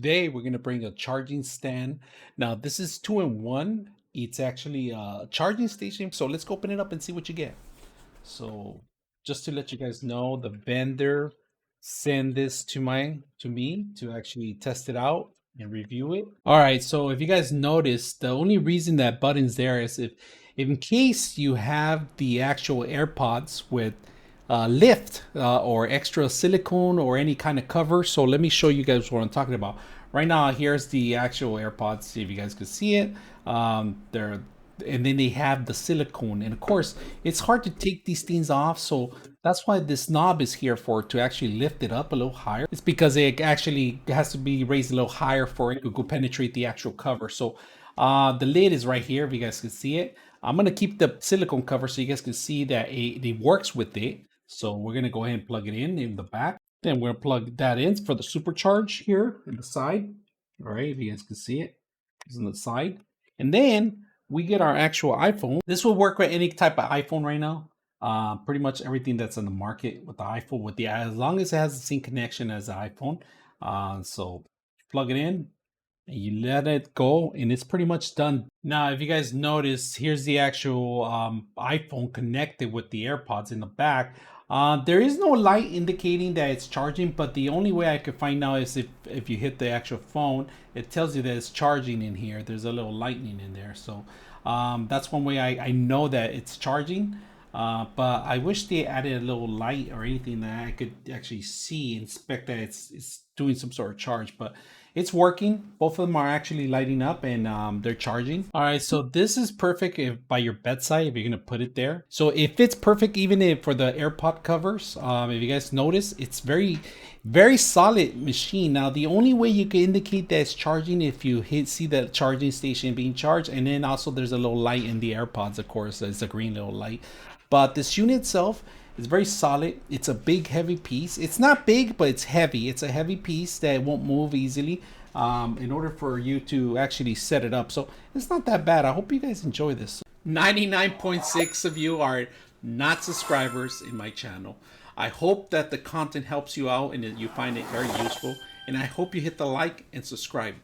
Today we're going to bring a charging stand. Now this is two in one. It's actually a charging station. So let's go open it up and see what you get. So just to let you guys know, the vendor sent this to me to actually test it out and review it. All right, so if you guys notice, the only reason that button's there is if in case you have the actual AirPods with lift or extra silicone or any kind of cover. So let me show you guys what I'm talking about. Right now, here's the actual AirPods. See if you guys can see it. They're and then they have the silicone, and of course it's hard to take these things off, so that's why this knob is here for, to actually lift it up a little higher. It's because it actually has to be raised a little higher for it to go penetrate the actual cover. So the lid is right here if you guys can see it. I'm gonna keep the silicone cover so you guys can see that it works with it. So we're gonna go ahead and plug it in the back. Then we're gonna plug that in for the supercharge here in the side. All right, if you guys can see it, it's on the side. And then we get our actual iPhone. This will work with any type of iPhone right now. Pretty much everything that's on the market with the iPhone, with the as long as it has the same connection as the iPhone. So plug it in and you let it go, and it's pretty much done. Now, if you guys notice, here's the actual iPhone connected with the AirPods in the back. There is no light indicating that it's charging, but the only way I could find out is if you hit the actual phone, it tells you that it's charging in here. There's a little lightning in there. So that's one way I know that it's charging. But I wish they added a little light or anything that I could actually see, inspect that it's doing some sort of charge. But it's working. Both of them are actually lighting up, and they're charging. All right, so this is perfect by your bedside if you're gonna put it there. So it fits perfect even if for the AirPod covers. If you guys notice, it's very solid machine. Now the only way you can indicate that it's charging if you see the charging station being charged, and then also there's a little light in the AirPods. Of course, it's a green little light. But this unit itself is very solid. It's a big, heavy piece. It's not big, but it's heavy. It's a heavy piece that won't move easily in order for you to actually set it up. So it's not that bad. I hope you guys enjoy this. 99.6 of you are not subscribers in my channel. I hope that the content helps you out and that you find it very useful. And I hope you hit the like and subscribe.